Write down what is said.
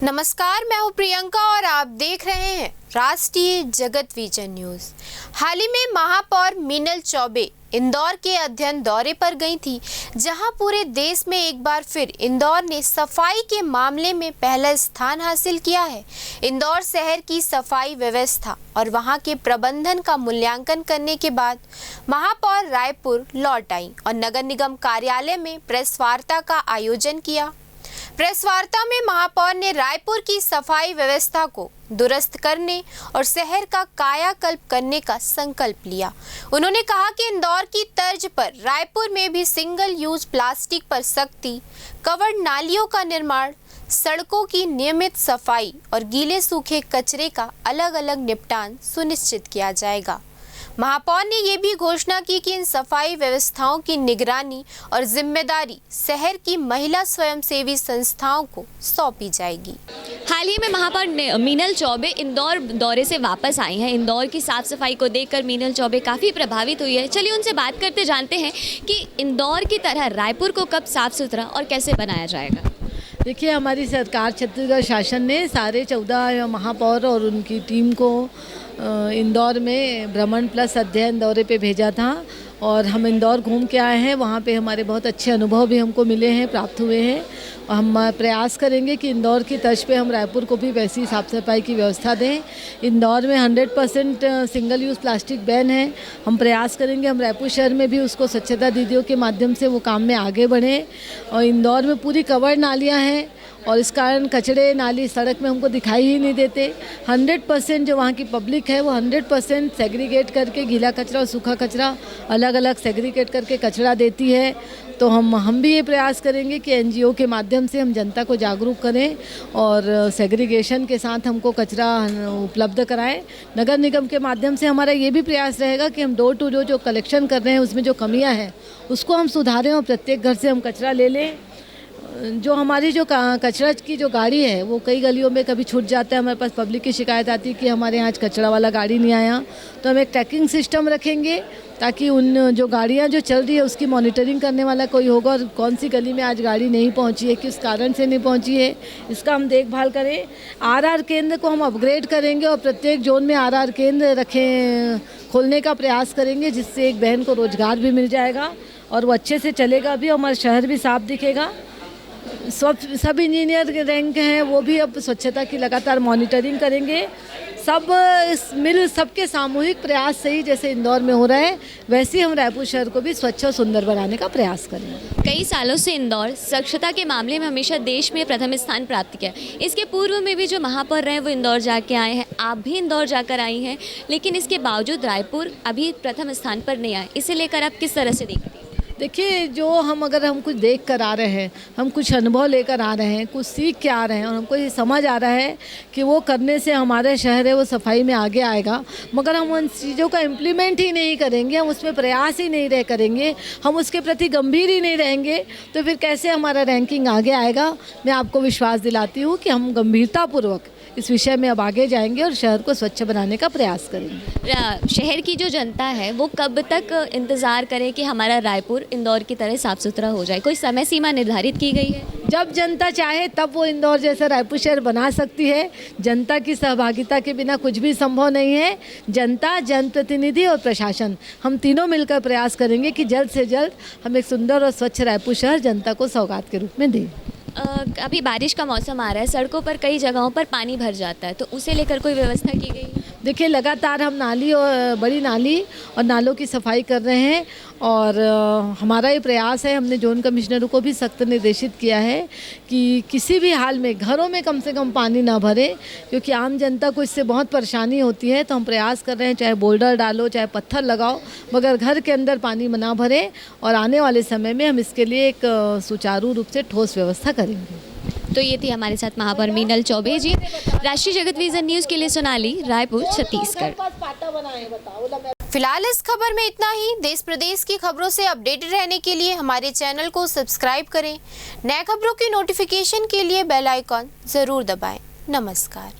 नमस्कार, मैं हूं प्रियंका और आप देख रहे हैं राष्ट्रीय जगत विजन न्यूज। हाल ही में महापौर मीनल चौबे इंदौर के अध्ययन दौरे पर गई थी, जहां पूरे देश में एक बार फिर इंदौर ने सफाई के मामले में पहला स्थान हासिल किया है। इंदौर शहर की सफाई व्यवस्था और वहां के प्रबंधन का मूल्यांकन करने के बाद महापौर रायपुर लौट आई और नगर निगम कार्यालय में प्रेस वार्ता का आयोजन किया। प्रेस वार्ता में महापौर ने रायपुर की सफाई व्यवस्था को दुरुस्त करने और शहर का कायाकल्प करने का संकल्प लिया। उन्होंने कहा कि इंदौर की तर्ज पर रायपुर में भी सिंगल यूज प्लास्टिक पर सख्ती, कवर्ड नालियों का निर्माण, सड़कों की नियमित सफाई और गीले सूखे कचरे का अलग अलग निपटान सुनिश्चित किया जाएगा। महापौर ने ये भी घोषणा की कि इन सफाई व्यवस्थाओं की निगरानी और जिम्मेदारी शहर की महिला स्वयंसेवी संस्थाओं को सौंपी जाएगी। हाल ही में महापौर मीनल चौबे इंदौर दौरे से वापस आई हैं। इंदौर की साफ सफाई को देखकर मीनल चौबे काफ़ी प्रभावित हुई है। चलिए उनसे बात करते जानते हैं कि इंदौर की तरह रायपुर को कब साफ सुथरा और कैसे बनाया जाएगा। देखिए, हमारी सरकार छत्तीसगढ़ शासन ने सारे 14 महापौर और उनकी टीम को इंदौर में भ्रमण प्लस अध्ययन दौरे पे भेजा था और हम इंदौर घूम के आए हैं। वहाँ पे हमारे बहुत अच्छे अनुभव भी हमको मिले हैं, प्राप्त हुए हैं और हम प्रयास करेंगे कि इंदौर की तर्ज पे हम रायपुर को भी वैसी साफ़ सफाई की व्यवस्था दें। इंदौर में 100% सिंगल यूज़ प्लास्टिक बैन है। हम प्रयास करेंगे हम रायपुर शहर में भी उसको स्वच्छता दीदियों के माध्यम से वो काम में आगे बढ़ें। और इंदौर में पूरी कवर्ड नालियाँ हैं और इस कारण कचरे नाली सड़क में हमको दिखाई ही नहीं देते। 100% जो वहाँ की पब्लिक है वो 100% सेग्रीगेट करके गीला कचरा और सूखा कचरा अलग अलग सेग्रीगेट करके कचरा देती है। तो हम भी ये प्रयास करेंगे कि एनजीओ के माध्यम से हम जनता को जागरूक करें और सेग्रीगेशन के साथ हमको कचरा उपलब्ध कराएं। नगर निगम के माध्यम से हमारा ये भी प्रयास रहेगा कि हम डोर टू डोर जो कलेक्शन कर रहे हैं उसमें जो कमियां हैं उसको हम सुधारें और प्रत्येक घर से हम कचरा ले लें। जो हमारी जो कचरा की जो गाड़ी है वो कई गलियों में कभी छूट जाता है। हमारे पास पब्लिक की शिकायत आती है कि हमारे यहाँ आज कचरा वाला गाड़ी नहीं आया। तो हम एक ट्रैकिंग सिस्टम रखेंगे ताकि उन जो गाड़ियाँ जो चल रही है उसकी मॉनिटरिंग करने वाला कोई होगा और कौन सी गली में आज गाड़ी नहीं पहुँची है, किस कारण से नहीं पहुँची है, इसका हम देखभाल करें। आरआर केंद्र को हम अपग्रेड करेंगे और प्रत्येक जोन में आरआर केंद्र खोलने का प्रयास करेंगे, जिससे एक बहन को रोजगार भी मिल जाएगा और वो अच्छे से चलेगा भी, हमारा शहर भी साफ दिखेगा। सब इंजीनियर के रैंक हैं वो भी अब स्वच्छता की लगातार मॉनिटरिंग करेंगे। सबके सामूहिक प्रयास से ही जैसे इंदौर में हो रहा है वैसे ही हम रायपुर शहर को भी स्वच्छ और सुंदर बनाने का प्रयास करेंगे। कई सालों से इंदौर स्वच्छता के मामले में हमेशा देश में प्रथम स्थान प्राप्त किया। इसके पूर्व में भी जो महापौर रहे वो इंदौर जाके आए हैं, आप भी इंदौर जाकर आई हैं, लेकिन इसके बावजूद रायपुर अभी प्रथम स्थान पर नहीं आए। इसे लेकर आप किस तरह से देखते हैं? देखिए, अगर हम कुछ देख कर आ रहे हैं, हम कुछ अनुभव लेकर आ रहे हैं, कुछ सीख के आ रहे हैं और हमको ये समझ आ रहा है कि वो करने से हमारे शहर है वो सफाई में आगे आएगा, मगर हम उन चीज़ों का इम्प्लीमेंट ही नहीं करेंगे, हम उसमें प्रयास ही नहीं करेंगे, हम उसके प्रति गंभीर ही नहीं रहेंगे, तो फिर कैसे हमारा रैंकिंग आगे आएगा। मैं आपको विश्वास दिलाती हूँ कि हम गंभीरतापूर्वक इस विषय में अब आगे जाएंगे और शहर को स्वच्छ बनाने का प्रयास करेंगे। शहर की जो जनता है वो कब तक इंतज़ार करे कि हमारा रायपुर इंदौर की तरह साफ सुथरा हो जाए? कोई समय सीमा निर्धारित की गई है? जब जनता चाहे तब वो इंदौर जैसा रायपुर शहर बना सकती है। जनता की सहभागिता के बिना कुछ भी संभव नहीं है। जनता, जनप्रतिनिधि और प्रशासन, हम तीनों मिलकर प्रयास करेंगे कि जल्द से जल्द हम एक सुंदर और स्वच्छ रायपुर शहर जनता को सौगात के रूप में दें। अभी बारिश का मौसम आ रहा है, सड़कों पर कई जगहों पर पानी भर जाता है, तो उसे लेकर कोई व्यवस्था की गई है? देखिए, लगातार हम नाली और बड़ी नाली और नालों की सफाई कर रहे हैं और हमारा ये प्रयास है, हमने जोन कमिश्नरों को भी सख्त निर्देशित किया है कि किसी भी हाल में घरों में कम से कम पानी ना भरे, क्योंकि आम जनता को इससे बहुत परेशानी होती है। तो हम प्रयास कर रहे हैं, चाहे बोल्डर डालो चाहे पत्थर लगाओ, मगर घर के अंदर पानी ना भरे और आने वाले समय में हम इसके लिए एक सुचारू रूप से ठोस व्यवस्था करेंगे। तो ये थी हमारे साथ महापौर मीनल चौबे जी। राष्ट्रीय जगत विजन न्यूज़ के लिए सोनाली, रायपुर, छत्तीसगढ़। फिलहाल इस खबर में इतना ही। देश प्रदेश की खबरों से अपडेटेड रहने के लिए हमारे चैनल को सब्सक्राइब करें। नए खबरों की नोटिफिकेशन के लिए बेल आइकॉन जरूर दबाएं। नमस्कार।